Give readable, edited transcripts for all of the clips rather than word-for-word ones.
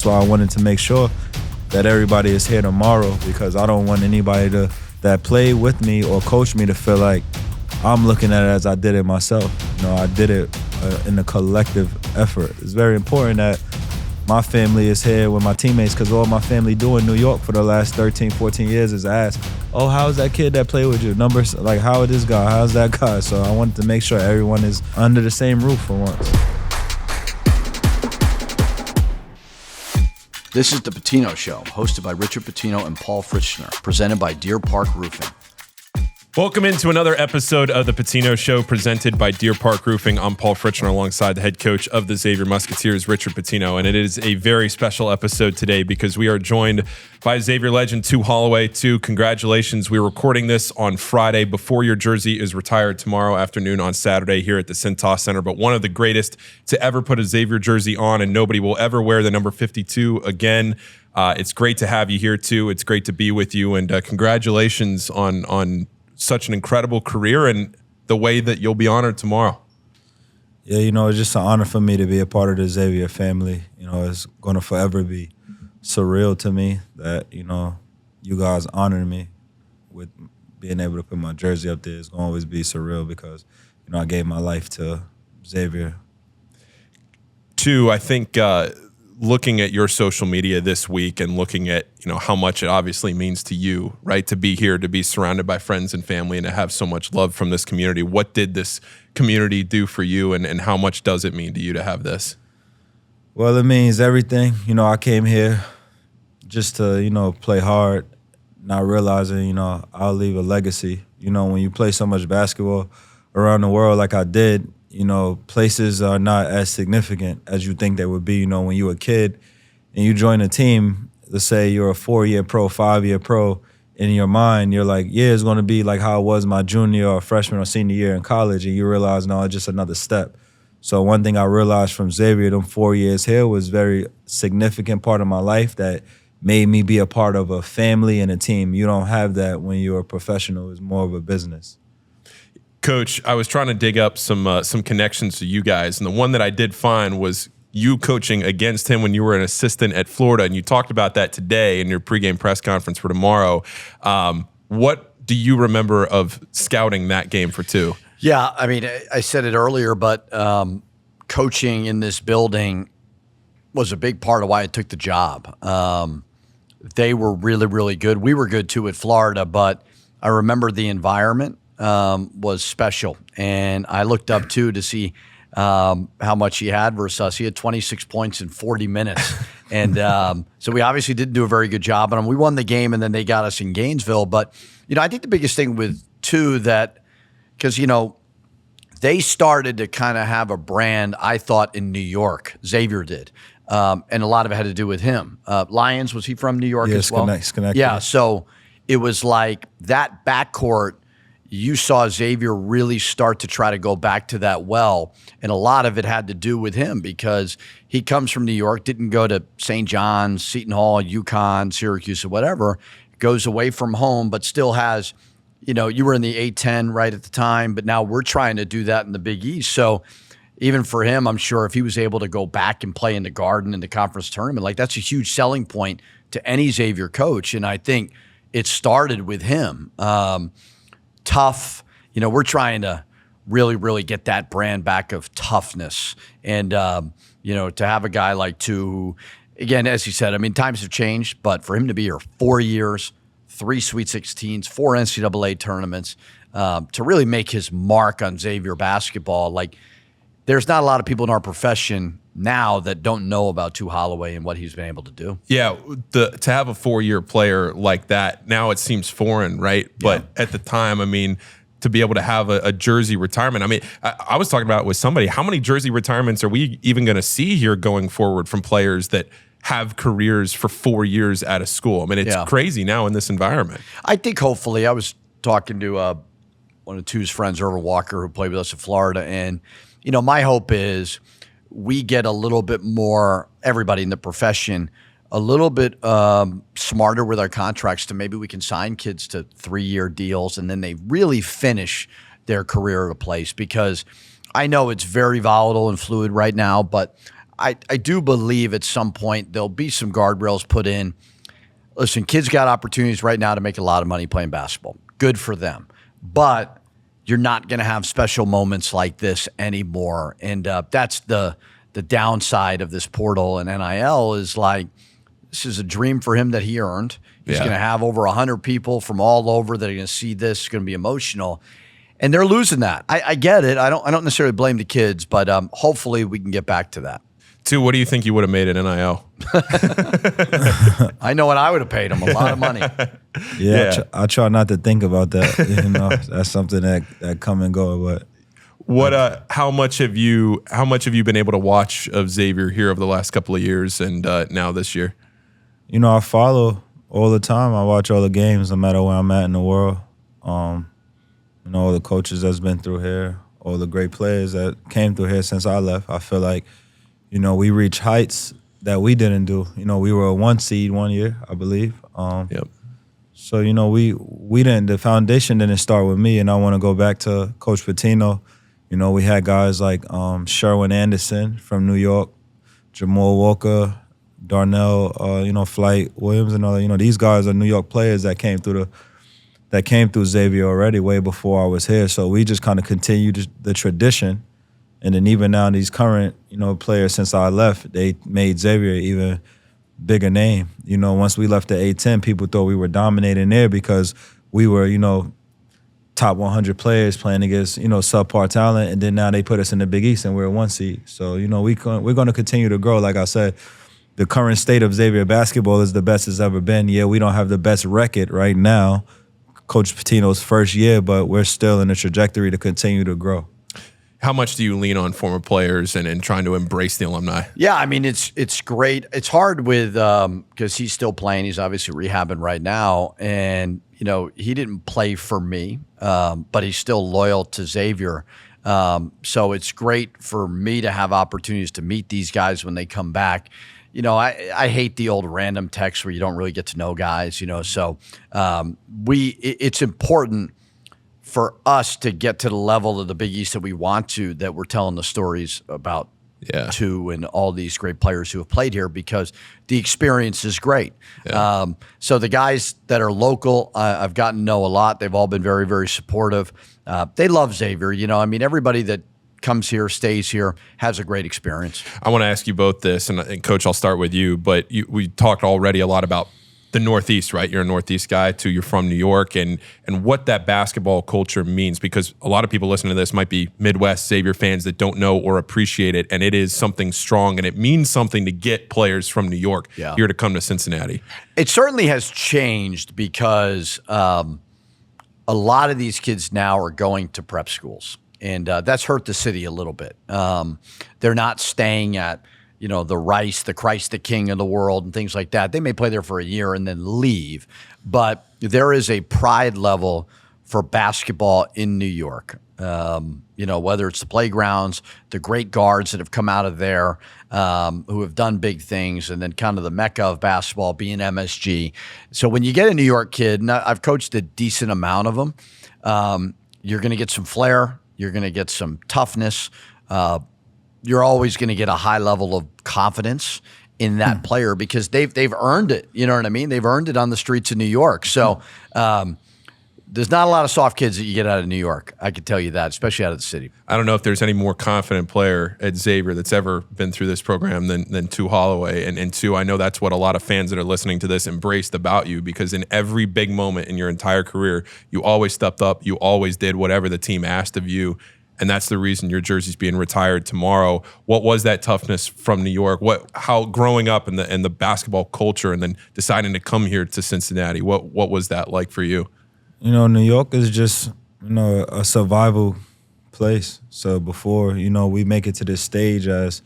So I wanted to make sure that everybody is here tomorrow, because I don't want anybody that played with me or coached me to feel like I'm looking at it as I did it myself. I did it in a collective effort. It's very important that my family is here with my teammates, because all my family do in New York for the last 13, 14 years is ask, oh, how's that kid that played with you? Numbers, like, how is this guy? How's that guy? So I wanted to make sure everyone is under the same roof for once. This is the Pitino Show, hosted by Richard Pitino and Paul Fritschner, presented by Deer Park Roofing. Welcome into another episode of the Pitino Show, presented by Deer Park Roofing. I'm Paul Fritschner, alongside the head coach of the Xavier Musketeers, Richard Pitino, and it is a very special episode today because we are joined by Xavier legend Tu Holloway. Tu, congratulations. We're recording this on Friday before your jersey is retired tomorrow afternoon on Saturday here at the Cintas Center, but one of the greatest to ever put a Xavier jersey on, and nobody will ever wear the number 52 again. It's great to have you here, Tu. It's great to be with you, and congratulations on such an incredible career and the way that you'll be honored tomorrow. Yeah, it's just an honor for me to be a part of the Xavier family. It's going to forever be surreal to me that, you guys honored me with being able to put my jersey up there. It's going to always be surreal because, I gave my life to Xavier. Tu, I think looking at your social media this week and looking at, how much it obviously means to you, right? To be here, to be surrounded by friends and family, and to have so much love from this community. What did this community do for you, and how much does it mean to you to have this? Well, it means everything. I came here just to, play hard, not realizing, I'll leave a legacy. When you play so much basketball around the world like I did, places are not as significant as you think they would be. When you were a kid and you join a team, let's say you're a 4-year pro, 5-year pro, in your mind, you're like, yeah, it's going to be like how it was my junior or freshman or senior year in college. And you realize, no, it's just another step. So one thing I realized from Xavier, them 4 years here, was very significant part of my life that made me be a part of a family and a team. You don't have that when you're a professional. It's more of a business. Coach, I was trying to dig up some connections to you guys, and the one that I did find was you coaching against him when you were an assistant at Florida, and you talked about that today in your pregame press conference for tomorrow. What do you remember of scouting that game for Tu? Yeah, I mean, I said it earlier, but coaching in this building was a big part of why I took the job. They were really, really good. We were good too at Florida, but I remember the environment was special. And I looked up too to see how much he had versus us. He had 26 points in 40 minutes. And so we obviously didn't do a very good job on him. We won the game, and then they got us in Gainesville. But, I think the biggest thing with Tu that, because, they started to kind of have a brand, I thought, in New York. Xavier did. And a lot of it had to do with him. Lions, was he from New York as well? Schenectady. Yeah, so it was like that backcourt, you saw Xavier really start to try to go back to that well, and a lot of it had to do with him because he comes from New York, didn't go to St. John's, Seton Hall, UConn, Syracuse, or whatever, goes away from home, but still has, you were in the A-10 right at the time, but now we're trying to do that in the Big East. So even for him, I'm sure if he was able to go back and play in the Garden in the conference tournament, like that's a huge selling point to any Xavier coach, and I think it started with him. Tough, we're trying to really, really get that brand back of toughness. And, to have a guy like Tu, who, again, as he said, I mean, times have changed, but for him to be here 4 years, 3 Sweet 16s, 4 NCAA tournaments, to really make his mark on Xavier basketball, like there's not a lot of people in our profession now that don't know about Tu Holloway and what he's been able to do. Yeah, to have a 4-year player like that, now it seems foreign, right? But at the time, I mean, to be able to have a jersey retirement, I mean, I was talking about it with somebody, how many jersey retirements are we even going to see here going forward from players that have careers for 4 years at a school? I mean, it's crazy now in this environment. I think hopefully, I was talking to one of Tu's friends, Irvin Walker, who played with us in Florida, and, my hope is we get a little bit more, everybody in the profession, a little bit smarter with our contracts to maybe we can sign kids to 3-year deals and then they really finish their career at a place, because I know it's very volatile and fluid right now, but I do believe at some point there'll be some guardrails put in. Listen, kids got opportunities right now to make a lot of money playing basketball. Good for them. But you're not going to have special moments like this anymore. And that's the downside of this portal and NIL is like, this is a dream for him that he earned. He's going to have over 100 people from all over that are going to see this. It's going to be emotional. And they're losing that. I get it. I don't necessarily blame the kids, but hopefully we can get back to that. Tu, what do you think you would have made at NIL? I know what I would have paid him, a lot of money. Yeah. I try not to think about that. That's something that come and go. But how much have you been able to watch of Xavier here over the last couple of years and now this year? I follow all the time. I watch all the games, no matter where I'm at in the world. All the coaches that's been through here, all the great players that came through here since I left. I feel like, we reached heights that we didn't do. We were a 1 seed one year, I believe. Yep. So, we didn't, the foundation didn't start with me, and I want to go back to Coach Pitino. We had guys like Sherwin Anderson from New York, Jamal Walker, Darnell, Flight Williams, and all. These guys are New York players that came through Xavier already way before I was here. So we just kind of continued the tradition. And then even now, these current, players since I left, they made Xavier even bigger name. Once we left the A-10, people thought we were dominating there because we were, top 100 players playing against, subpar talent. And then now they put us in the Big East and we're a 1 seed. So, we're going to continue to grow. Like I said, the current state of Xavier basketball is the best it's ever been. Yeah, we don't have the best record right now, Coach Pitino's first year, but we're still in a trajectory to continue to grow. How much do you lean on former players and trying to embrace the alumni? Yeah, I mean, it's great. It's hard with because he's still playing. He's obviously rehabbing right now. And, he didn't play for me, but he's still loyal to Xavier. So it's great for me to have opportunities to meet these guys when they come back. I hate the old random text where you don't really get to know guys, So it's important for us to get to the level of the Big East that we want to, that we're telling the stories about Tu and all these great players who have played here because the experience is great. Yeah. So the guys that are local, I've gotten to know a lot. They've all been very, very supportive. They love Xavier. Everybody that comes here, stays here, has a great experience. I want to ask you both this, and Coach, I'll start with you, but we talked already a lot about the Northeast, right? You're a Northeast guy, too. You're from New York, and what that basketball culture means, because a lot of people listening to this might be Midwest Xavier fans that don't know or appreciate it, and it is something strong, and it means something to get players from New York here to come to Cincinnati. It certainly has changed because a lot of these kids now are going to prep schools, and that's hurt the city a little bit. They're not staying at the Rice, the Christ the King of the world and things like that. They may play there for a year and then leave. But there is a pride level for basketball in New York. Whether it's the playgrounds, the great guards that have come out of there, who have done big things, and then kind of the mecca of basketball being MSG. So when you get a New York kid, and I've coached a decent amount of them, you're going to get some flair. You're going to get some toughness. You're always going to get a high level of confidence in that player because they've earned it. You know what I mean? They've earned it on the streets of New York. So there's not a lot of soft kids that you get out of New York. I can tell you that, especially out of the city. I don't know if there's any more confident player at Xavier that's ever been through this program than Tu Holloway. And Tu, I know that's what a lot of fans that are listening to this embraced about you, because in every big moment in your entire career, you always stepped up. You always did whatever the team asked of you. And that's the reason your jersey's being retired tomorrow. What was that toughness from New York? How growing up in the basketball culture and then deciding to come here to Cincinnati? What was that like for you? New York is just a survival place. So before we make it to this stage as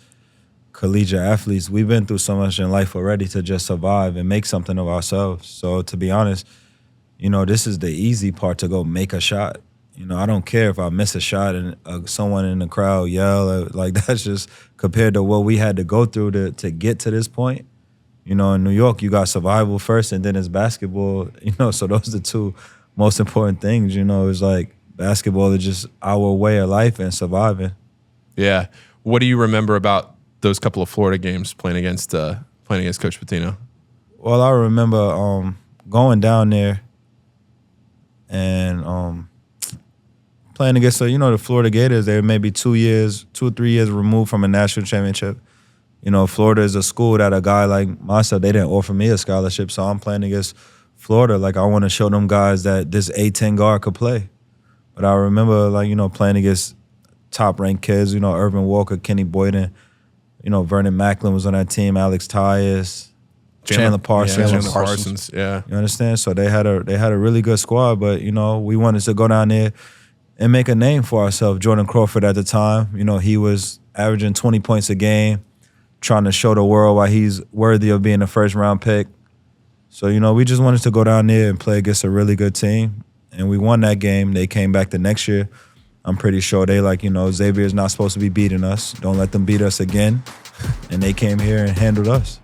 collegiate athletes, we've been through so much in life already to just survive and make something of ourselves. So to be honest, this is the easy part, to go make a shot. I don't care if I miss a shot and someone in the crowd yell. Like, that's just compared to what we had to go through to get to this point. In New York, you got survival first and then it's basketball. So those are the two most important things. It's like basketball is just our way of life and surviving. Yeah. What do you remember about those couple of Florida games playing against Coach Pitino? Well, I remember going down there and playing against the Florida Gators. They were maybe 2 or 3 years removed from a national championship. Florida is a school that a guy like myself, they didn't offer me a scholarship, so I'm playing against Florida. Like, I want to show them guys that this A-10 guard could play. But I remember, playing against top-ranked kids, Irvin Walker, Kenny Boyden, Vernon Macklin was on that team, Alex Tyus, Chandler Parsons. Yeah. You understand? So they had a really good squad, but, we wanted to go down there and make a name for ourselves. Jordan Crawford at the time, he was averaging 20 points a game, trying to show the world why he's worthy of being a first-round pick. So, we just wanted to go down there and play against a really good team. And we won that game. They came back the next year. I'm pretty sure they Xavier's not supposed to be beating us. Don't let them beat us again. And they came here and handled us.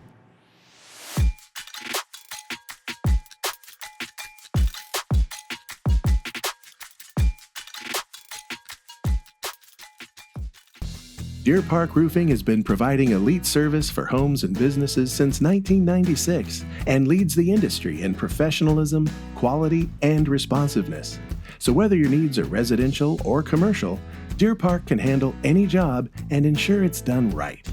Deer Park Roofing has been providing elite service for homes and businesses since 1996 and leads the industry in professionalism, quality, and responsiveness. So whether your needs are residential or commercial, Deer Park can handle any job and ensure it's done right.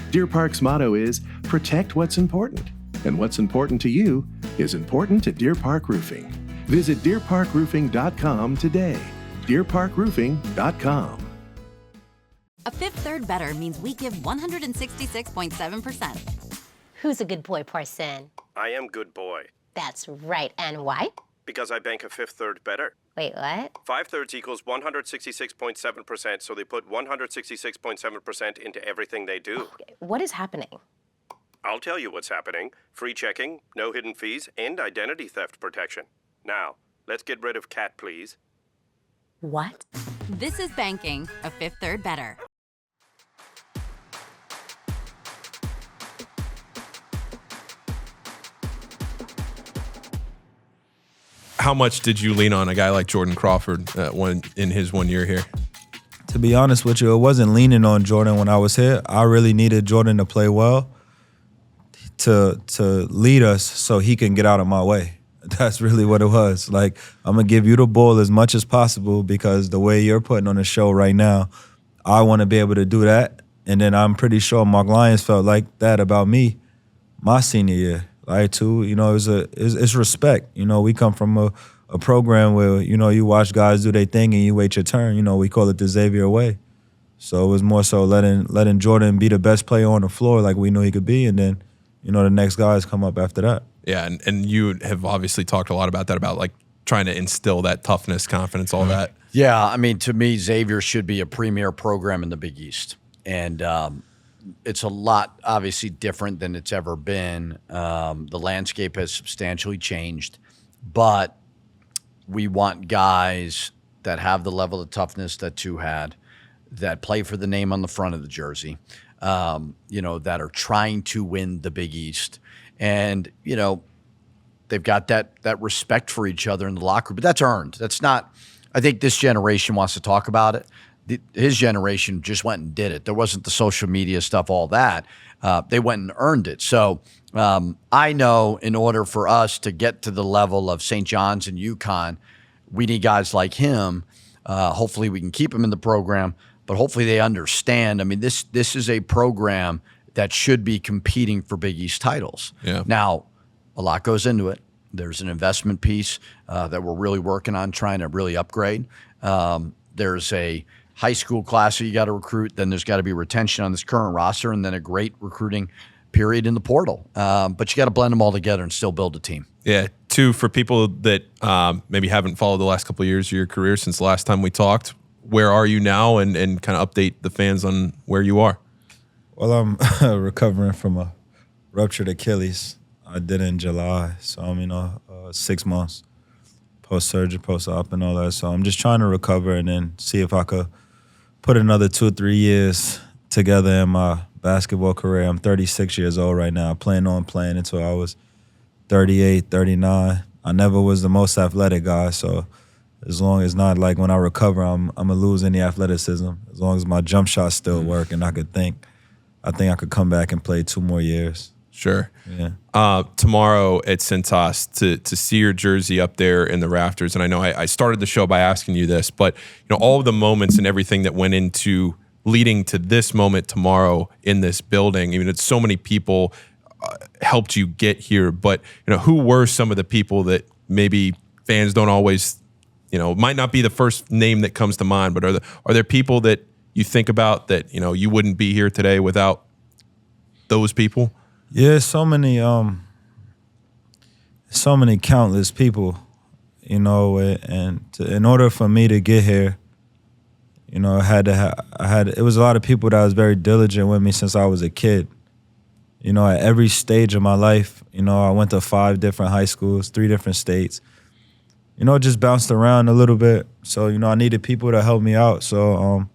Deer Park's motto is, protect what's important. And what's important to you is important to Deer Park Roofing. Visit deerparkroofing.com today. deerparkroofing.com. A Fifth Third Better means we give 166.7%. Who's a good boy, Parson? I am good boy. That's right. And why? Because I bank a Fifth Third Better. Wait, what? 5/3 equals 166.7%, so they put 166.7% into everything they do. Okay, what is happening? I'll tell you what's happening. Free checking, no hidden fees, and identity theft protection. Now, let's get rid of Cat, please. What? This is banking a Fifth Third Better. How much did you lean on a guy like Jordan Crawford in his 1 year here? To be honest with you, it wasn't leaning on Jordan when I was here. I really needed Jordan to play well to lead us so he can get out of my way. That's really what it was. Like, I'm going to give you the ball as much as possible because the way you're putting on the show right now, I want to be able to do that. And then I'm pretty sure Mark Lyons felt like that about me my senior year. Like, too, it's respect. We come from a program where, you watch guys do their thing and you wait your turn. We call it the Xavier way. So it was more so letting Jordan be the best player on the floor like we knew he could be, and then, the next guys come up after that. Yeah, and you have obviously talked a lot about that, about like trying to instill that toughness, confidence, all that. Yeah, I mean, to me, Xavier should be a premier program in the Big East. And it's a lot, obviously, different than it's ever been. The landscape has substantially changed. But we want guys that have the level of toughness that Tu had, that play for the name on the front of the jersey, that are trying to win the Big East. And, they've got that respect for each other in the locker room. But that's earned. That's not – I think this generation wants to talk about it. His generation just went and did it. There wasn't the social media stuff, all that. They went and earned it. So I know in order for us to get to the level of St. John's and UConn, we need guys like him. Hopefully we can keep him in the program, but hopefully they understand. I mean, this is a program that should be competing for Big East titles. Yeah. Now, a lot goes into it. There's an investment piece that we're really working on, trying to really upgrade. There's a high school class that you got to recruit. Then there's got to be retention on this current roster, and then a great recruiting period in the portal. But you got to blend them all together and still build a team. Yeah. Two, for people that maybe haven't followed the last couple of years of your career since the last time we talked, where are you now, and kind of update the fans on where you are? Well, I'm recovering from a ruptured Achilles. I did it in July, so I'm 6 months post-surgery, post-op and all that. So I'm just trying to recover and then see if I could put another 2 or 3 years together in my basketball career. I'm 36 years old right now. I plan on playing until I was 38, 39. I never was the most athletic guy, so as long as not like when I recover, I'm going to lose any athleticism. As long as my jump shots still work and I could think, I think I could come back and play 2 more years. Sure. Yeah. Tomorrow at Cintas to see your jersey up there in the rafters, and I know I started the show by asking you this, but all of the moments and everything that went into leading to this moment tomorrow in this building. I mean, it's so many people helped you get here, but who were some of the people that maybe fans don't always, might not be the first name that comes to mind, but are there people that you think about that you wouldn't be here today without those people? Yeah, so many countless people, and in order for me to get here, it was a lot of people that was very diligent with me since I was a kid. At every stage of my life, I went to 5 different high schools, 3 different states. Just bounced around a little bit. So, I needed people to help me out. So,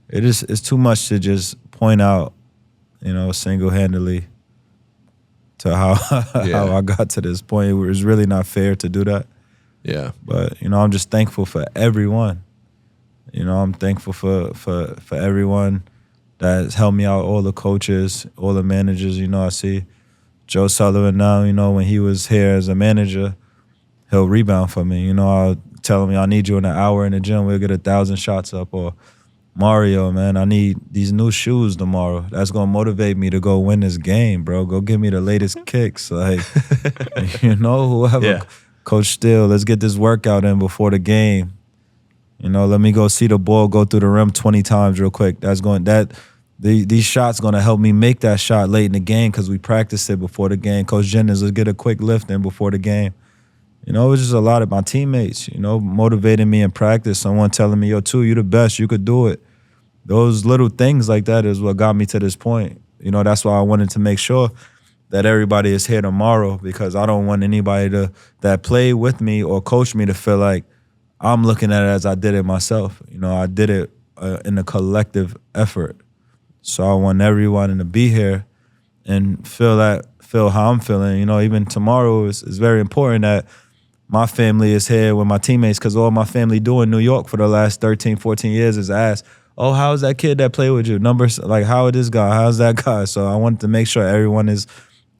it's too much to just point out, single-handedly to how I got to this point. It was really not fair to do that. Yeah. But, I'm just thankful for everyone. I'm thankful for everyone that has helped me out, all the coaches, all the managers. I see Joe Sullivan now, when he was here as a manager, he'll rebound for me. I'll tell him, I need you in an hour in the gym. We'll get 1,000 shots up. Or Mario, man, I need these new shoes tomorrow. That's going to motivate me to go win this game, bro. Go give me the latest kicks. Like, whoever. Yeah. Coach Steele, let's get this workout in before the game. Let me go see the ball go through the rim 20 times real quick. These shots going to help me make that shot late in the game because we practiced it before the game. Coach Jennings, let's get a quick lift in before the game. It was just a lot of my teammates, motivating me in practice. Someone telling me, yo, Tu, you the best. You could do it. Those little things like that is what got me to this point. That's why I wanted to make sure that everybody is here tomorrow because I don't want anybody that played with me or coached me to feel like I'm looking at it as I did it myself. I did it in a collective effort. So I want everyone to be here and feel how I'm feeling. Even tomorrow is very important that my family is here with my teammates because all my family do in New York for the last 13, 14 years is ask, oh, how's that kid that played with you? Numbers, like, how is this guy? How's that guy? So I wanted to make sure everyone is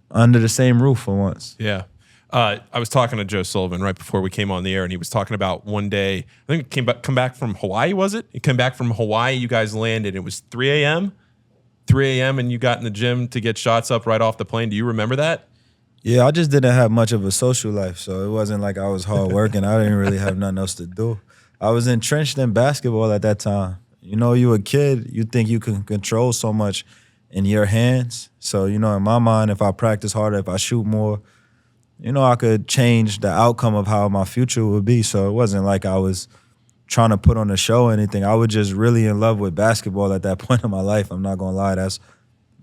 under the same roof for once. Yeah. I was talking to Joe Sullivan right before we came on the air, and he was talking about one day, I think come back from Hawaii, was it? You came back from Hawaii, you guys landed, it was 3 a.m.? 3 a.m. and you got in the gym to get shots up right off the plane. Do you remember that? Yeah, I just didn't have much of a social life, so it wasn't like I was hard working. I didn't really have nothing else to do. I was entrenched in basketball at that time. You a kid, you think you can control so much in your hands. So, in my mind, if I practice harder, if I shoot more, I could change the outcome of how my future would be. So it wasn't like I was trying to put on a show or anything. I was just really in love with basketball at that point in my life. I'm not going to lie. That's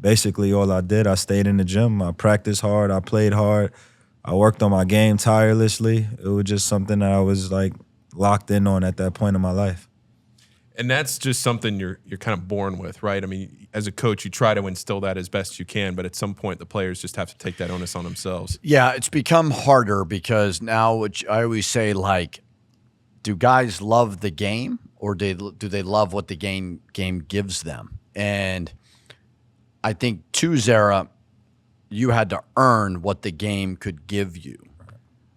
basically all I did. I stayed in the gym. I practiced hard. I played hard. I worked on my game tirelessly. It was just something that I was like locked in on at that point in my life. And that's just something you're kind of born with, right? I mean, as a coach, you try to instill that as best you can, but at some point the players just have to take that onus on themselves. Yeah, it's become harder because now, which I always say, like, do guys love the game or do they love what the game gives them? And I think Tu's era, you had to earn what the game could give you,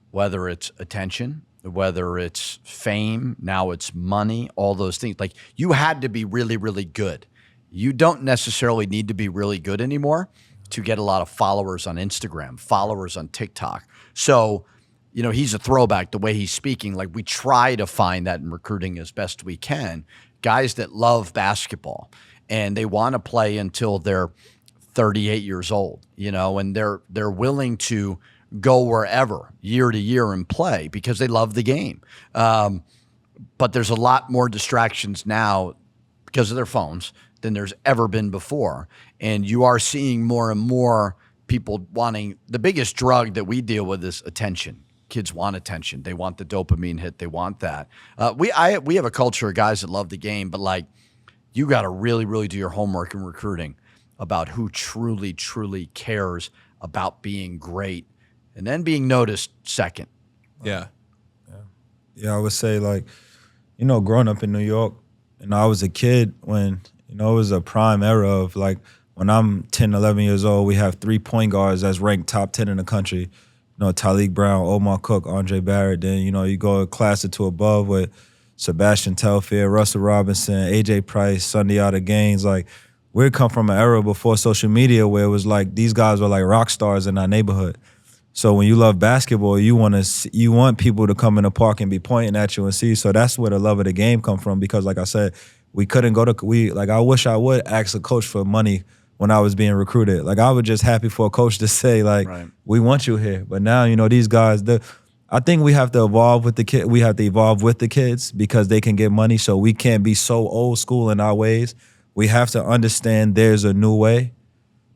whether it's attention, whether it's fame, now it's money, all those things. Like, you had to be really, really good. You don't necessarily need to be really good anymore to get a lot of followers on Instagram, followers on TikTok. So, he's a throwback, the way he's speaking. Like, we try to find that in recruiting as best we can. Guys that love basketball and they want to play until they're 38 years old, and they're willing to go wherever year to year and play because they love the game. But there's a lot more distractions now because of their phones than there's ever been before. And you are seeing more and more people wanting, the biggest drug that we deal with is attention. Kids want attention. They want the dopamine hit. They want that. We have a culture of guys that love the game, but like, you got to really, really do your homework in recruiting about who truly, truly cares about being great and then being noticed second. Yeah. Yeah, I would say, like, growing up in New York, I was a kid when, it was a prime era of, like, when I'm 10, 11 years old, we have 3 point guards that's ranked top 10 in the country. You know, Tyleek Brown, Omar Cook, Andre Barrett. Then, you know, you go a class or two above with Sebastian Telfair, Russell Robinson, A.J. Price, Sunday Out of Gaines. Like, we come from an era before social media where it was like these guys were like rock stars in our neighborhood. So when you love basketball, you want people to come in the park and be pointing at you and see. So that's where the love of the game come from. Because like I said, we couldn't go to I wish I would ask a coach for money when I was being recruited. Like, I was just happy for a coach to say, like, we want you here. But now, you know, these guys, I think we have to evolve with the kid. We have to evolve with the kids because they can get money. So we can't be so old school in our ways. We have to understand there's a new way.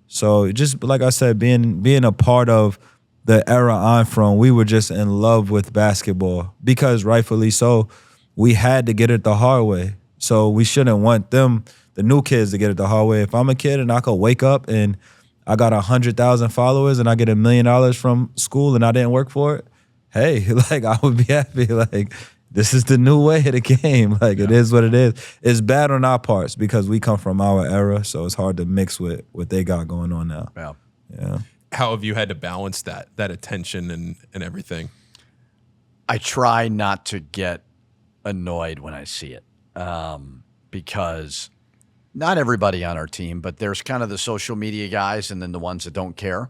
So just like I said, being a part of the era I'm from, we were just in love with basketball because rightfully so, we had to get it the hard way. So we shouldn't want them, the new kids, to get it the hard way. If I'm a kid and I could wake up and I got 100,000 followers and I get $1 million from school and I didn't work for it, hey, like, I would be happy. Like, this is the new way of the game. Like, it is what it is. It's bad on our parts because we come from our era, so it's hard to mix with what they got going on now. Yeah. How have you had to balance that attention and everything? I try not to get annoyed when I see it because not everybody on our team, but there's kind of the social media guys and then the ones that don't care.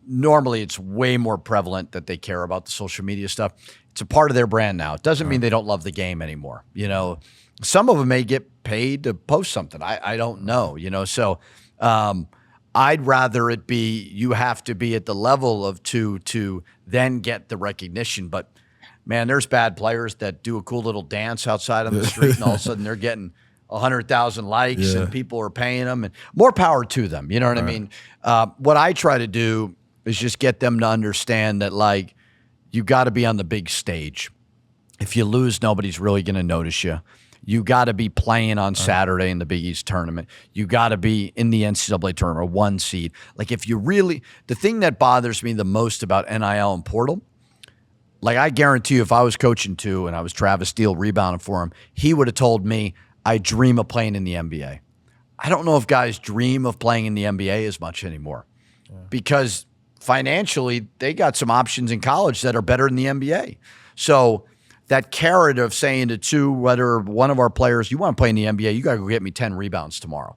Normally, it's way more prevalent that they care about the social media stuff. It's a part of their brand now. It doesn't mean they don't love the game anymore. You know, some of them may get paid to post something. I don't know, you know. So I'd rather it be you have to be at the level of to then get the recognition. But, man, there's bad players that do a cool little dance outside on the street and all of a sudden they're getting 100,000 likes and people are paying them. And more power to them, you know what I mean? What I try to do is just get them to understand that, like, you got to be on the big stage. If you lose, nobody's really going to notice you. You got to be playing on Saturday in the Big East tournament. You got to be in the NCAA tournament, 1 seed. Like, if you really, the thing that bothers me the most about NIL and portal, like, I guarantee you, if I was coaching too and I was Travis Steele rebounding for him, he would have told me, I dream of playing in the NBA. I don't know if guys dream of playing in the NBA as much anymore because financially, they got some options in college that are better than the NBA. So that carrot of saying to two, whether one of our players, you want to play in the NBA, you got to go get me 10 rebounds tomorrow.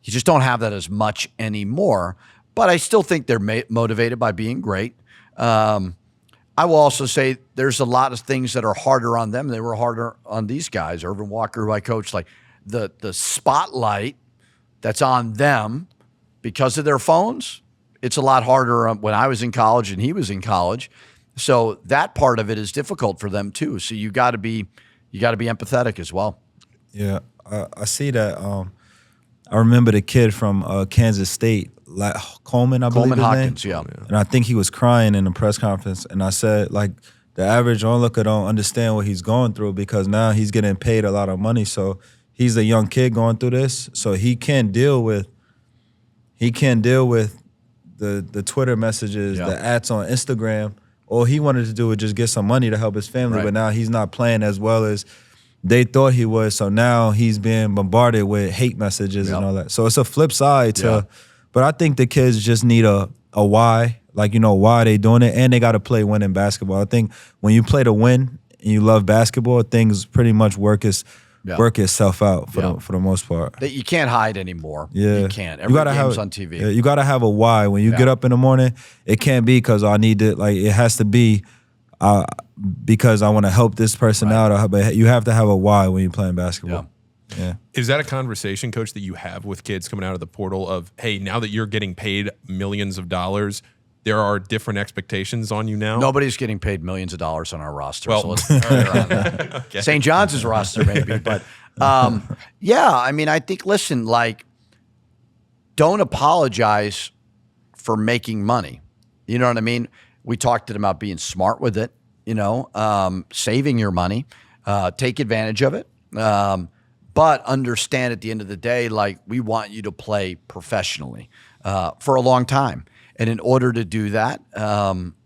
You just don't have that as much anymore. But I still think they're motivated by being great. I will also say there's a lot of things that are harder on them. They were harder on these guys. Irvin Walker, who I coached, like the spotlight that's on them because of their phones, it's a lot harder when I was in college and he was in college. So that part of it is difficult for them too. So you got to be empathetic as well. Yeah, I see that. I remember the kid from Kansas State, like Coleman, I believe his Hawkins, name. yeah. And I think he was crying in the press conference. And I said, like, the average onlooker don't understand what he's going through because now he's getting paid a lot of money. So he's a young kid going through this. So he can't deal with the Twitter messages, the ads on Instagram. All he wanted to do was just get some money to help his family, but now he's not playing as well as they thought he was. So now he's being bombarded with hate messages and all that. So it's a flip side to, but I think the kids just need a why, like, you know, why they doing it, and they got to play winning basketball. I think when you play to win and you love basketball, things pretty much work itself out for the most part. That you can't hide anymore. Yeah, you can't. Every game's on TV. Yeah, you got to have a why when you get up in the morning. It can't be because I need to. Like, it has to be because I want to help this person out. But you have to have a why when you're playing basketball. Yeah. Is that a conversation, Coach, that you have with kids coming out of the portal of, hey, now that you're getting paid millions of dollars, there are different expectations on you now? Nobody's getting paid millions of dollars on our roster. Well, so let's clear on that. Okay. St. John's roster, maybe. But, yeah, I mean, I think, listen, like, don't apologize for making money. You know what I mean? We talked to them about being smart with it, you know, saving your money, take advantage of it. But understand at the end of the day, like, we want you to play professionally for a long time. And in order to do that,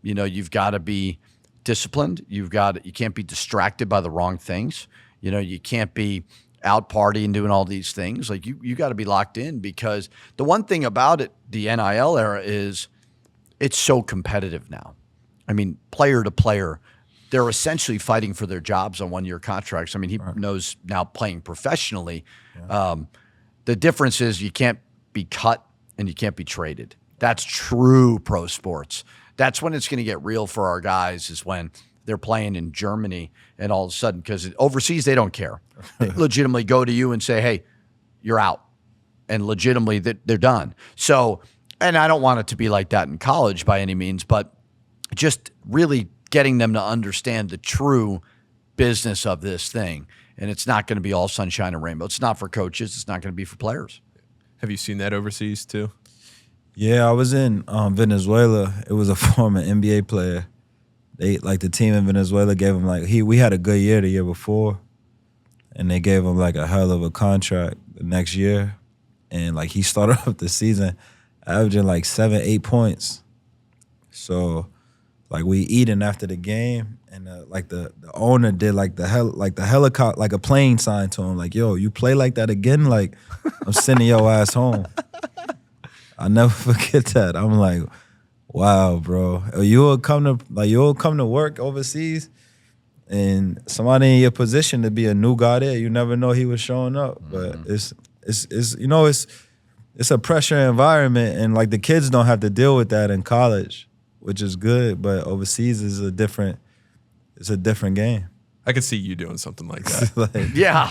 you know, you've got to be disciplined. You can't be distracted by the wrong things. You know, you can't be out partying, doing all these things. Like you got to be locked in, because the one thing about it, the NIL era, is it's so competitive now. I mean, player to player, they're essentially fighting for their jobs on one-year contracts. I mean, he knows now playing professionally. Yeah. The difference is you can't be cut and you can't be traded. That's true pro sports. That's when it's going to get real for our guys, is when they're playing in Germany and all of a sudden, because overseas they don't care. They legitimately go to you and say, hey, you're out. And legitimately they're done. So, and I don't want it to be like that in college by any means, but just really getting them to understand the true business of this thing. And it's not going to be all sunshine and rainbow. It's not for coaches. It's not going to be for players. Have you seen that overseas too? Yeah, I was in Venezuela. It was a former NBA player. The team in Venezuela gave him we had a good year the year before, and they gave him a hell of a contract the next year, and he started off the season averaging 7-8 points. So we eating after the game, and the owner did the helicopter, a plane sign to him, yo, you play like that again, I'm sending your ass home. I'll never forget that. I'm like, wow, bro. You'll come to work overseas, and somebody in your position to be a new guy there, you never know he was showing up. But it's a pressure environment, and the kids don't have to deal with that in college, which is good. But overseas is a different game. I could see you doing something like that. Yeah.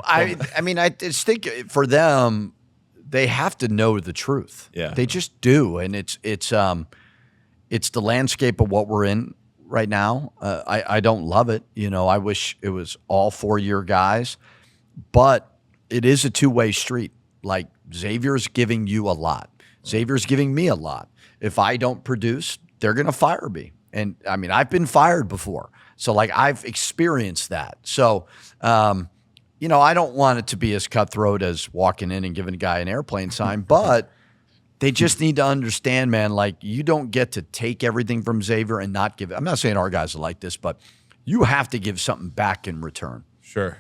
I mean, I just think for them, they have to know the truth. Yeah. They just do. And it's the landscape of what we're in right now. I don't love it. I wish it was all 4-year guys, but it is a two-way street. Xavier's giving you a lot. Xavier's giving me a lot. If I don't produce, they're going to fire me. And I mean, I've been fired before. So I've experienced that. So, I don't want it to be as cutthroat as walking in and giving a guy an airplane sign, but they just need to understand, man, you don't get to take everything from Xavier and not give it. I'm not saying our guys are like this, but you have to give something back in return. Sure.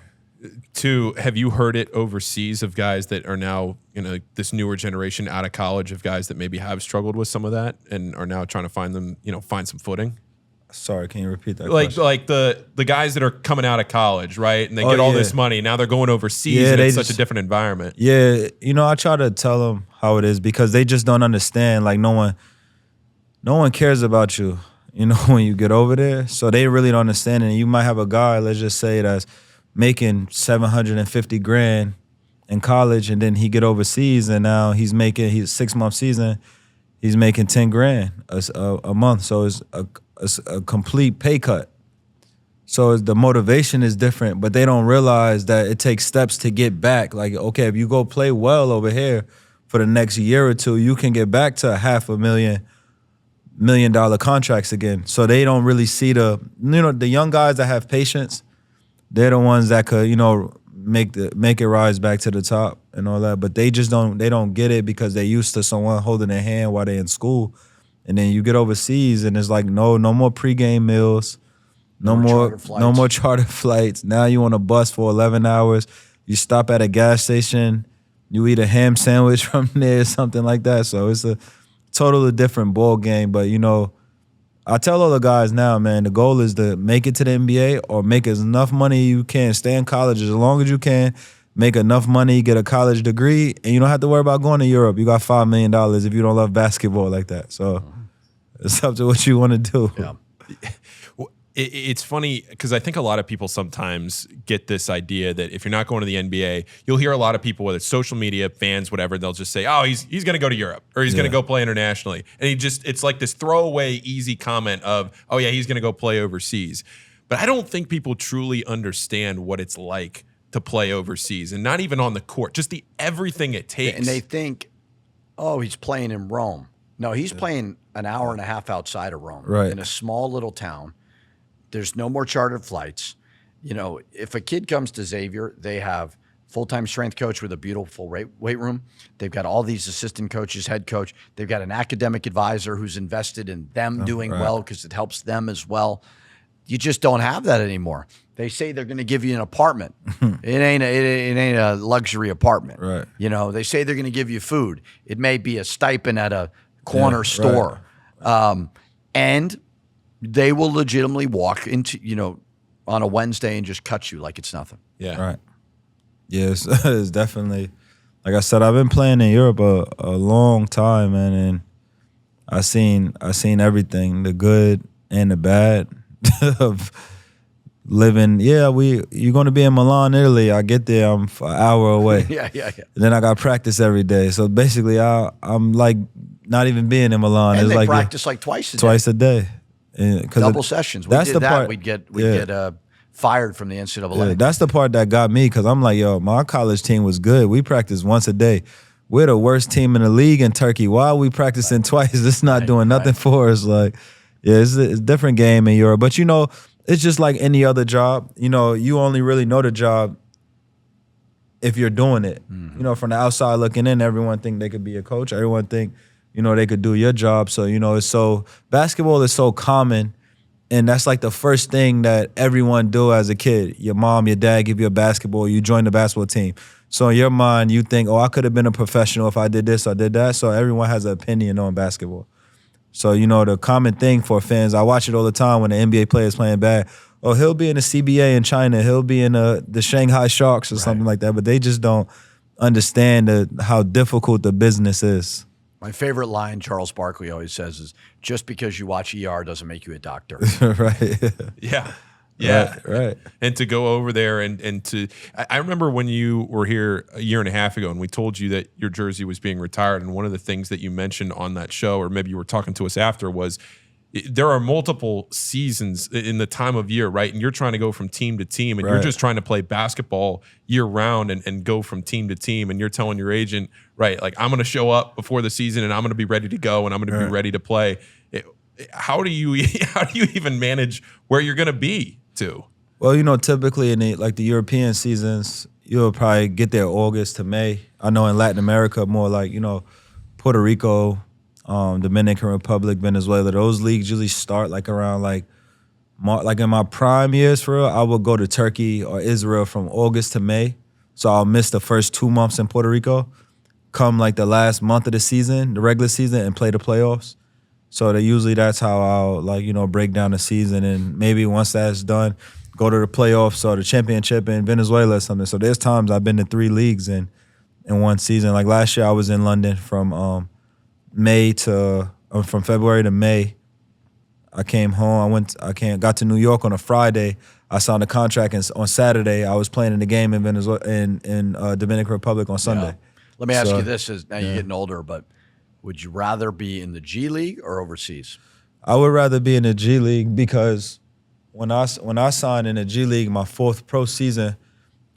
Have you heard it overseas of guys that are now, this newer generation out of college, of guys that maybe have struggled with some of that and are now trying to find some footing? Sorry, can you repeat that question? The guys that are coming out of college, right? And they get all this money. Now they're going overseas, and it's such a different environment. Yeah, I try to tell them how it is, because they just don't understand. No one cares about you, when you get over there. So they really don't understand. And you might have a guy, let's just say, that's making $750,000 in college, and then he get overseas, and now he's 6-month season, he's making $10,000 a month. So it's a complete pay cut. So the motivation is different, but they don't realize that it takes steps to get back. Okay, if you go play well over here for the next year or two, you can get back to $500,000 $1 million contracts again. So they don't really see the young guys that have patience. They're the ones that could make it rise back to the top and all that. But they just don't get it, because they're used to someone holding their hand while they're in school. And then you get overseas, and it's no more pregame meals, no more charter flights. Now you on a bus for 11 hours. You stop at a gas station, you eat a ham sandwich from there, something like that. So it's a totally different ball game. But I tell all the guys now, man, the goal is to make it to the NBA or make as enough money you can. Stay in college as long as you can. Make enough money, get a college degree, and you don't have to worry about going to Europe. You got $5 million if you don't love basketball like that. So it's up to what you want to do. Yeah. It's funny because I think a lot of people sometimes get this idea that if you're not going to the NBA, you'll hear a lot of people, whether it's social media, fans, whatever, they'll just say, oh, he's going to go to Europe or he's going to go play internationally. And it's like this throwaway, easy comment of, oh, yeah, he's going to go play overseas. But I don't think people truly understand what it's like to play overseas, and not even on the court, just everything it takes. And they think, oh, he's playing in Rome. No, he's playing an hour and a half outside of Rome, right, in a small little town. There's no more chartered flights. If a kid comes to Xavier, they have full-time strength coach with a beautiful weight room. They've got all these assistant coaches, head coach. They've got an academic advisor who's invested in them doing well because it helps them as well. You just don't have that anymore. They say they're going to give you an apartment. It ain't a luxury apartment. Right. You know, they say they're going to give you food. It may be a stipend at a corner store. Right. And they will legitimately walk into, you know, on a Wednesday and just cut you like it's nothing. Yeah. Right. Yes, it's definitely, like I said, I've been playing in Europe a long time, man, and I seen everything, the good and the bad of living. Yeah, you're going to be in Milan, Italy. I get there, I'm an hour away. Yeah. And then I got practice every day. So basically, I'm like not even being in Milan. And it's they like practice like twice a day. Twice a day. Double sessions. That's the part. We'd get fired from the NCAA. Yeah, that's the part that got me, because I'm like, yo, my college team was good. We practiced once a day. We're the worst team in the league in Turkey. Why are we practicing twice? It's not doing nothing for us. Like, yeah, it's a different game in Europe. But, you know, it's just like any other job. You know, you only really know the job if you're doing it. You know, from the outside looking in, everyone think they could be a coach. Everyone think, you know, they could do your job. So, you know, basketball is so common. And that's like the first thing that everyone do as a kid. Your mom, your dad give you a basketball, you join the basketball team. So in your mind, you think, oh, I could have been a professional if I did this or did that. So everyone has an opinion on basketball. So, you know, the common thing for fans, I watch it all the time when the NBA players playing bad. Oh, he'll be in the CBA in China. He'll be in the Shanghai Sharks or something like that. But they just don't understand how difficult the business is. My favorite line Charles Barkley always says is, just because you watch ER doesn't make you a doctor. Right. Yeah. Yeah. Right. And to go over there and to, I remember when you were here a year and a half ago and we told you that your jersey was being retired. And one of the things that you mentioned on that show, or maybe you were talking to us after, was there are multiple seasons in the time of year, right? And you're trying to go from team to team, and you're just trying to play basketball year round and go from team to team. And you're telling your agent, right, like, I'm going to show up before the season and I'm going to be ready to go and I'm going to be ready to play. How do you even manage where you're going to be to? Well, you know, typically in the European seasons, you'll probably get there August to May. I know in Latin America, more like, you know, Puerto Rico, Dominican Republic, Venezuela, those leagues usually start like around like in my prime years for real, I would go to Turkey or Israel from August to May. So I'll miss the first 2 months in Puerto Rico, come like the last month of the season, the regular season, and play the playoffs. So that's how I'll, like, you know, break down the season. And maybe once that's done, go to the playoffs or the championship in Venezuela or something. So there's times I've been to 3 leagues in one season. Like last year I was in London from from February to May. I came home. Got to New York on a Friday. I signed a contract, and on Saturday I was playing in the game in Venezuela in Dominican Republic on Sunday. Yeah. Let me ask you this: now you're getting older, but would you rather be in the G League or overseas? I would rather be in the G League, because when I signed in the G League, my 4th pro season,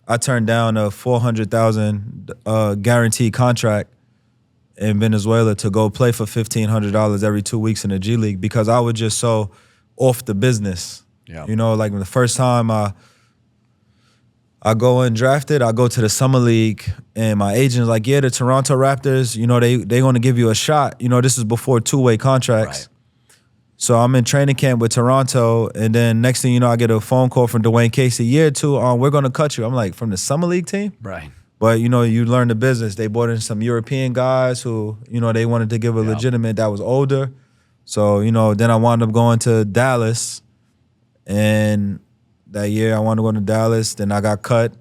I turned down a $400,000 guaranteed contract in Venezuela to go play for $1,500 every 2 weeks in the G League, because I was just so off the business. Yeah. You know, like the first time I go undrafted, I go to the summer league, and my agent's like, yeah, the Toronto Raptors, you know, they're going to give you a shot. You know, this is before 2-way contracts. Right. So I'm in training camp with Toronto, and then next thing you know, I get a phone call from Dwayne Casey, year 2, we're going to cut you. I'm like, from the summer league team? Right. But, you know, you learn the business. They brought in some European guys who, you know, they wanted to give a legitimate that was older. So, you know, then I wound up going to Dallas, and that year I wanted to go to Dallas. Then I got cut.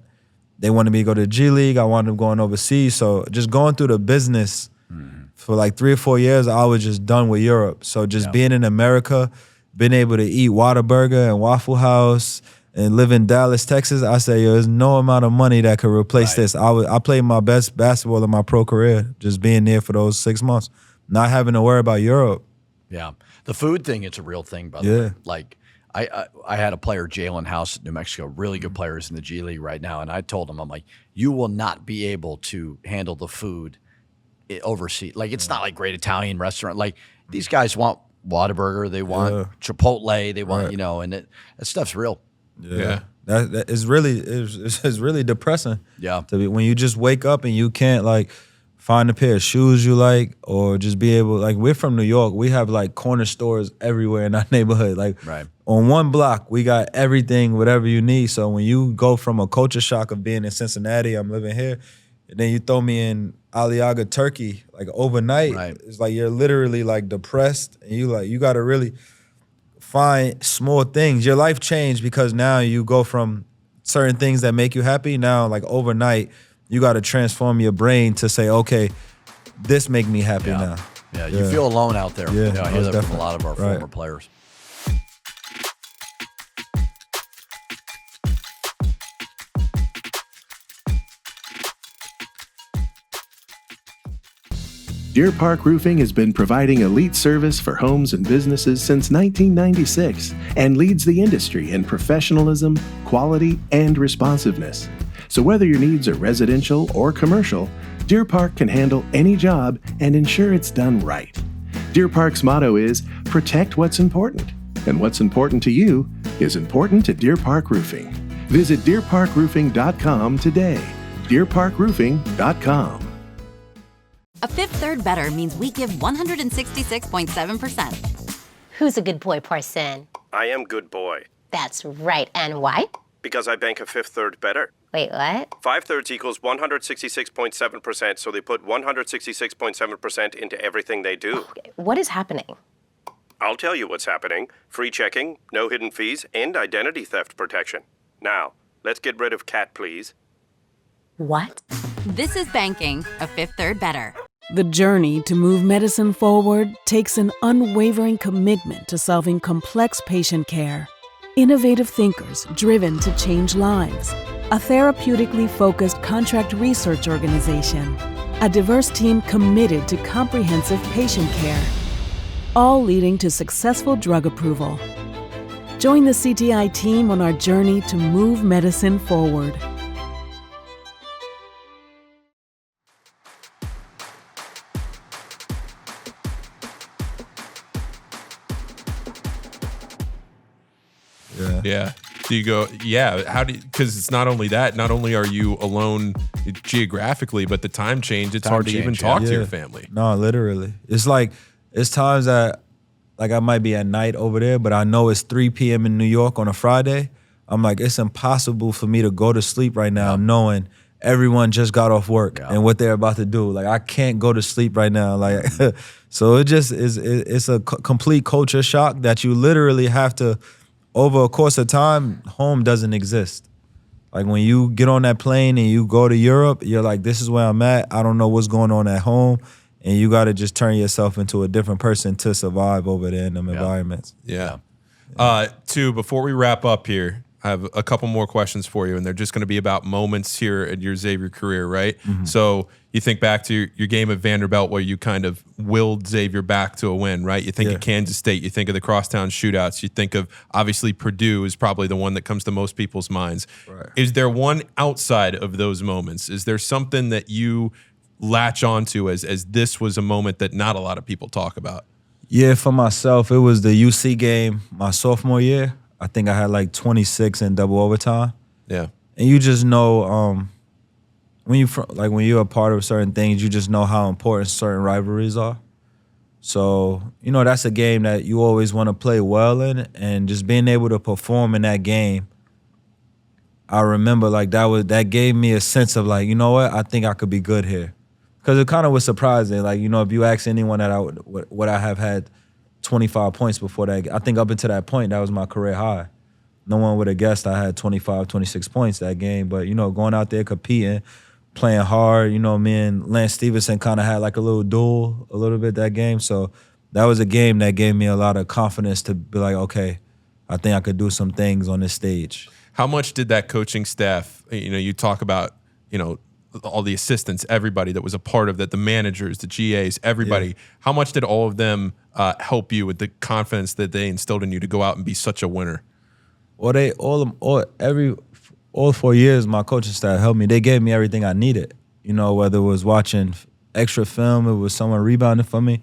They wanted me to go to the G League. I wound up going overseas. So just going through the business for like 3 or 4 years, I was just done with Europe. So just being in America, being able to eat Whataburger and Waffle House and live in Dallas, Texas, I say, yo, there's no amount of money that could replace this. I played my best basketball in my pro career, just being there for those 6 months, not having to worry about Europe. Yeah. The food thing, it's a real thing, by the way. Like, I had a player, Jalen House, New Mexico, really good players in the G League right now, and I told him, I'm like, you will not be able to handle the food overseas. Like, it's not like great Italian restaurant. Like, these guys want Whataburger, they want Chipotle, they want, you know, and that stuff's real. Yeah. That is really, it's really depressing. Yeah. When you just wake up and you can't, like, find a pair of shoes you like, or just be able, like, we're from New York. We have like corner stores everywhere in our neighborhood. Like on one block, we got everything, whatever you need. So when you go from a culture shock of being in Cincinnati, I'm living here, and then you throw me in Aliaga, Turkey, like overnight, it's like you're literally like depressed, and you got to really find small things. Your life changed because now you go from certain things that make you happy. Now, like overnight, you got to transform your brain to say, okay, this make me happy now. Yeah, you feel alone out there. Yeah, I hear that from a lot of our former players. Deer Park Roofing has been providing elite service for homes and businesses since 1996 and leads the industry in professionalism, quality, and responsiveness. So whether your needs are residential or commercial, Deer Park can handle any job and ensure it's done right. Deer Park's motto is, protect what's important. And what's important to you is important to Deer Park Roofing. Visit deerparkroofing.com today. deerparkroofing.com. A fifth third better means we give 166.7%. Who's a good boy, Parson? I am good boy. That's right. And why? Because I bank a fifth third better. Wait, what? 5/3 equals 166.7%, so they put 166.7% into everything they do. Okay, what is happening? I'll tell you what's happening. Free checking, no hidden fees, and identity theft protection. Now, let's get rid of cat, please. What? This is banking a fifth third better. The journey to move medicine forward takes an unwavering commitment to solving complex patient care. Innovative thinkers driven to change lives. A therapeutically focused contract research organization. A diverse team committed to comprehensive patient care. All leading to successful drug approval. Join the CTI team on our journey to move medicine forward. Yeah. Do you go, how do you, because it's not only that, not only are you alone geographically, but the time change, it's hard to even talk to your family. No, literally. It's like, it's times that, like, I might be at night over there, but I know it's 3 p.m. in New York on a Friday. I'm like, it's impossible for me to go to sleep right now knowing everyone just got off work and what they're about to do. Like, I can't go to sleep right now. Like, so it just is, it's a complete culture shock that you literally have to, over a course of time, home doesn't exist. Like when you get on that plane and you go to Europe, you're like, this is where I'm at. I don't know what's going on at home. And you got to just turn yourself into a different person to survive over there in them environments. Yeah. Tu, before we wrap up here, I have a couple more questions for you, and they're just going to be about moments here in your Xavier career, right? Mm-hmm. So you think back to your game at Vanderbilt where you kind of willed Xavier back to a win, right? You think of Kansas State, you think of the crosstown shootouts, you think of, obviously, Purdue is probably the one that comes to most people's minds. Right. Is there one outside of those moments? Is there something that you latch onto as this was a moment that not a lot of people talk about? Yeah, for myself, it was the UC game my sophomore year. I think I had like 26 in double overtime. Yeah. And you just know when you're a part of certain things, you just know how important certain rivalries are. So, you know, that's a game that you always want to play well in, and just being able to perform in that game, I remember like that gave me a sense of like, you know what, I think I could be good here. Because it kind of was surprising. Like, you know, if you ask anyone that would I have had 25 points before that, I think up until that point, that was my career high. No one would have guessed I had 25, 26 points that game. But, you know, going out there competing, playing hard, you know, me and Lance Stevenson kind of had like a little duel a little bit that game. So that was a game that gave me a lot of confidence to be like, okay, I think I could do some things on this stage. How much did that coaching staff, you know, you talk about, you know, all the assistants, everybody that was a part of that, the managers, the GAs, everybody. Yeah. How much did all of them help you with the confidence that they instilled in you to go out and be such a winner? Well, all 4 years, my coaching staff helped me. They gave me everything I needed. You know, whether it was watching extra film, it was someone rebounding for me,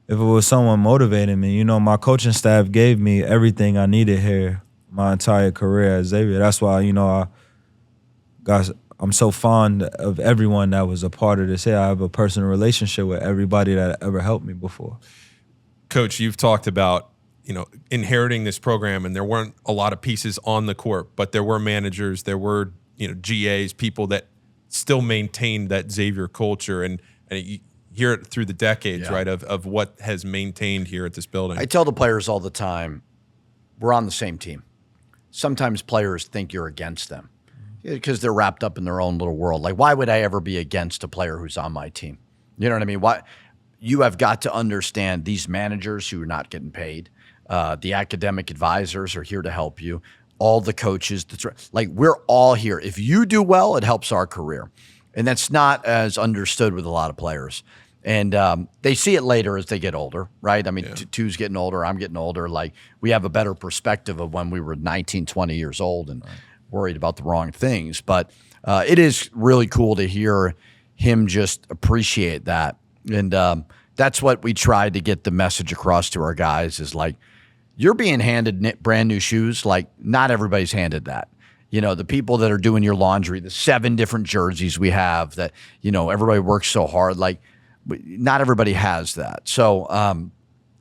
if it was someone motivating me. You know, my coaching staff gave me everything I needed here my entire career at Xavier. That's why, you know, I got I'm so fond of everyone that was a part of this here. I have a personal relationship with everybody that ever helped me before. Coach, you've talked about, inheriting this program, and there weren't a lot of pieces on the court, but there were managers, there were, GAs, people that still maintained that Xavier culture, and you hear it through the decades, right, of what has maintained here at this building. I tell the players all the time, we're on the same team. Sometimes players think you're against them because they're wrapped up in their own little world. Like, why would I ever be against a player who's on my team? You know what I mean? Why? You have got to understand these managers who are not getting paid, the academic advisors are here to help you, all the coaches. Like, we're all here. If you do well, it helps our career. And that's not as understood with a lot of players. And they see it later as they get older, right? I mean, Tu's getting older, I'm getting older. Like, we have a better perspective of when we were 19, 20 years old and worried about the wrong things. But it is really cool to hear him just appreciate that. And that's what we tried to get the message across to our guys is like, you're being handed brand new shoes. Like, not everybody's handed that. The people that are doing your laundry, the 7 different jerseys we have that, everybody works so hard. Like, not everybody has that. So,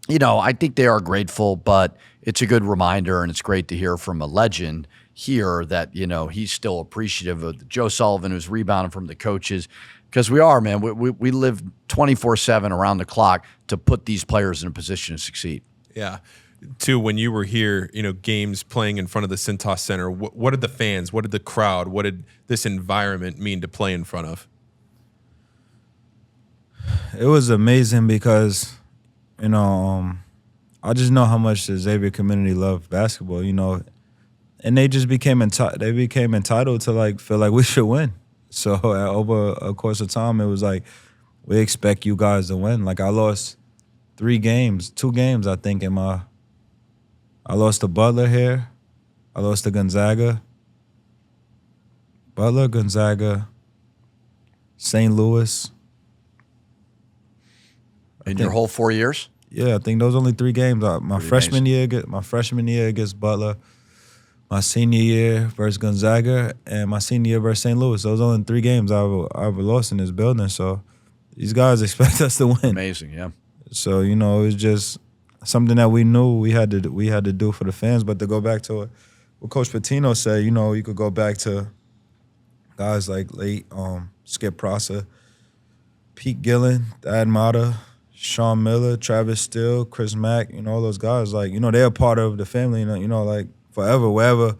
I think they are grateful, but it's a good reminder, and it's great to hear from a legend here that, he's still appreciative of Joe Sullivan, who's rebounding from the coaches. Because we are, man. We live 24/7 around the clock to put these players in a position to succeed. Yeah. Too, when you were here, games playing in front of the Cintas Center, what did the fans, what did the crowd, what did this environment mean to play in front of? It was amazing because, I just know how much the Xavier community loved basketball, and they just became entitled to like feel like we should win. So over a course of time, it was like, we expect you guys to win. Like, I lost 2 games, I think, I lost to Butler here. I lost to Gonzaga. Butler, Gonzaga, St. Louis. In your whole 4 years? Yeah, I think those only 3 games. My freshman year against Butler, my senior year versus Gonzaga, and my senior year versus St. Louis. Those are only 3 games I ever lost in this building. So these guys expect us to win. Amazing, yeah. So it was just something that we knew we had to do for the fans. But to go back to what Coach Pitino said, you could go back to guys like Skip Prosser, Pete Gillen, Thad Mata, Sean Miller, Travis Steele, Chris Mack, all those guys, like, they're a part of the family, like forever, wherever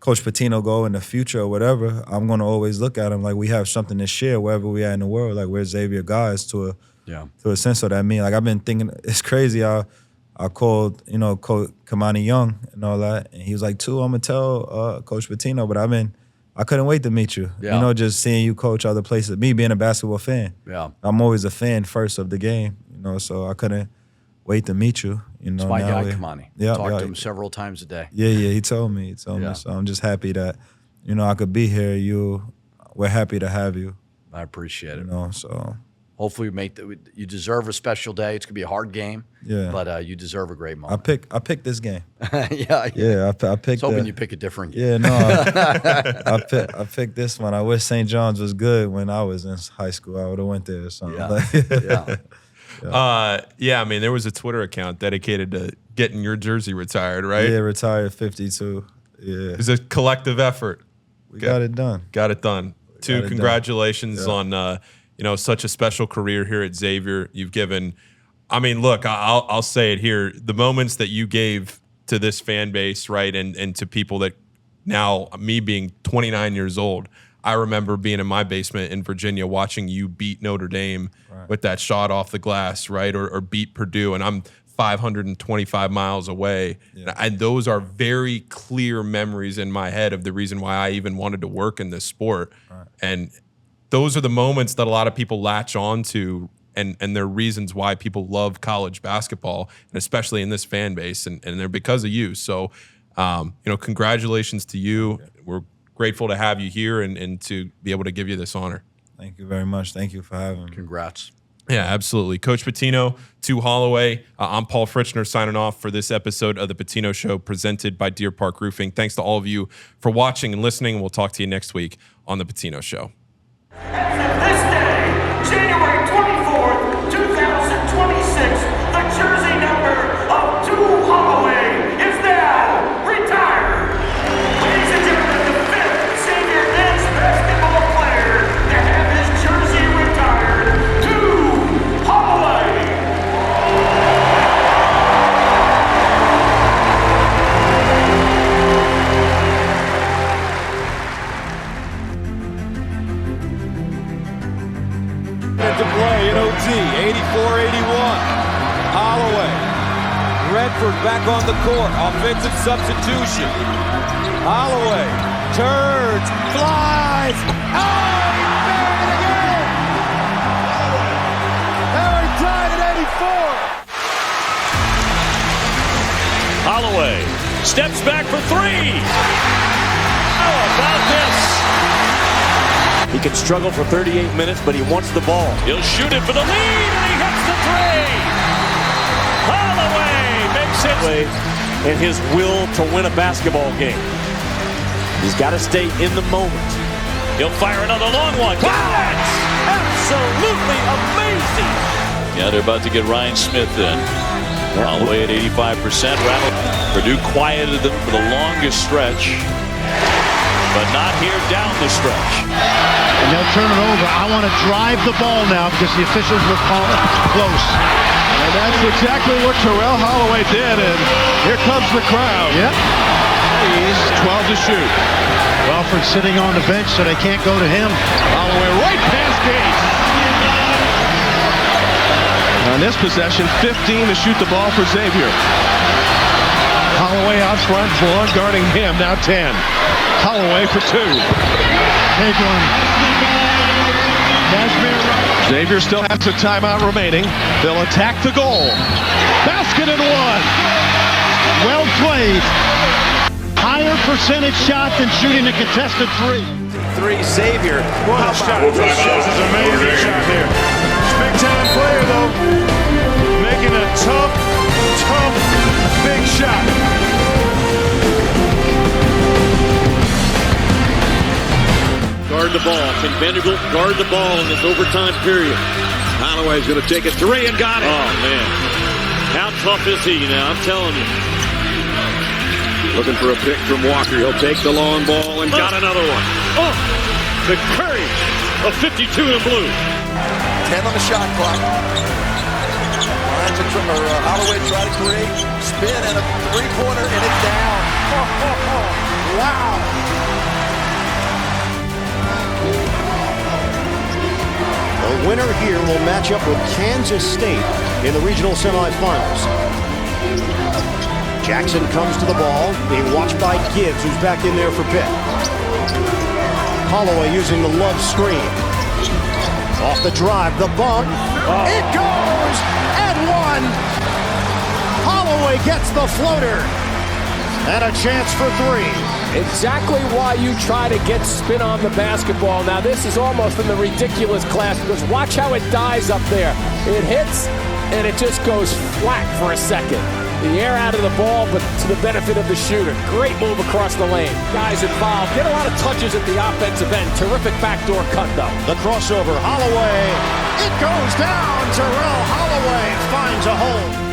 Coach Pitino go in the future or whatever, I'm going to always look at him like we have something to share wherever we are in the world. Like, we're Xavier guys to a sense of that. Like, I've been thinking, it's crazy. I called, Coach Kamani Young and all that, and he was like, "Tu, I'm going to tell Coach Pitino, but I couldn't wait to meet you. Yeah. Just seeing you coach other places. Me being a basketball fan. Yeah. I'm always a fan first of the game, so I couldn't wait to meet you. It's my guy, Kamani. Yeah, Talked to him several times a day. Yeah, he told me. So I'm just happy that, I could be here. We're happy to have you. I appreciate it. So hopefully you deserve a special day. It's gonna be a hard game. Yeah. But you deserve a great moment. I picked this game. Yeah. I picked. I was hoping you pick a different game. Yeah, no. I picked this one. I wish St. John's was good when I was in high school. I would have went there or something. Yeah. I mean, there was a Twitter account dedicated to getting your jersey retired, right? Yeah, retired 52. Yeah. It was a collective effort. We got it done. Got it done. Tu, congratulations on such a special career here at Xavier. You've given, look, I'll say it here, the moments that you gave to this fan base, right, and to people that now, me being 29 years old, I remember being in my basement in Virginia watching you beat Notre Dame with that shot off the glass, right, or beat Purdue, and I'm 525 miles away. Yeah. And those are very clear memories in my head of the reason why I even wanted to work in this sport. Right. And those are the moments that a lot of people latch on to, and they're reasons why people love college basketball, and especially in this fan base, and they're because of you. So, congratulations to you. Okay. We're grateful to have you here and to be able to give you this honor. Thank you very much. Thank you for having me. Congrats. Yeah, absolutely. Coach Pitino, Tu Holloway. I'm Paul Fritschner signing off for this episode of the Pitino Show presented by Deer Park Roofing. Thanks to all of you for watching and listening. We'll talk to you next week on the Pitino Show. This day, January 24th, 2026, the jersey number of Tu Holloway is now retired. Ladies and gentlemen, the fifth senior men's basketball player to have his jersey retired, Tu Holloway. To play in OT, 84-81. Holloway. Redford back on the court. Offensive substitution. Holloway turns, flies. Oh, he buried it again. Now he tied at 84. Holloway steps back for three. How about this? He can struggle for 38 minutes, but he wants the ball. He'll shoot it for the lead, and he hits the three. Holloway makes it. And his will to win a basketball game. He's got to stay in the moment. He'll fire another long one. Wow! Absolutely amazing. Yeah, they're about to get Ryan Smith in. Holloway at 85%. Purdue quieted them for the longest stretch, but not here down the stretch. And they'll turn it over. I want to drive the ball now because the officials will call it close. And that's exactly what Tyrone Holloway did, and here comes the crowd. Yep. He's 12 to shoot. Welford sitting on the bench so they can't go to him. Holloway right past Gates. On this possession, 15 to shoot the ball for Xavier. Holloway out front, Vaughn guarding him, now 10. Holloway for two. Big one. Xavier still has a timeout remaining. They'll attack the goal. Basket and one. Well played. Higher percentage shot than shooting a contested three. Three, Xavier. What a shot. This is an amazing shot here. Big time player, though. Making a tough, big shot. Guard the ball. Can Vanderbilt guard the ball in this overtime period? Holloway's going to take a three and got it. Oh, man. How tough is he now? I'm telling you. Looking for a pick from Walker. He'll take the long ball and got another one. Oh, the courage of 52 in blue. 10 on the shot clock. Holloway try to create spin and a three-pointer, and it's down. Wow. The winner here will match up with Kansas State in the regional semifinals. Jackson comes to the ball, being watched by Gibbs, who's back in there for Pitt. Holloway using the love screen. Off the drive, the bump. Oh. It goes and one. Holloway gets the floater. And a chance for three. Exactly why you try to get spin on the basketball. Now this is almost in the ridiculous class because watch how it dies up there. It hits and it just goes flat for a second. The air out of the ball, but to the benefit of the shooter. Great move across the lane. Guys involved. Get a lot of touches at the offensive end. Terrific backdoor cut, though. The crossover. Holloway. It goes down. Tyrone Holloway finds a hole.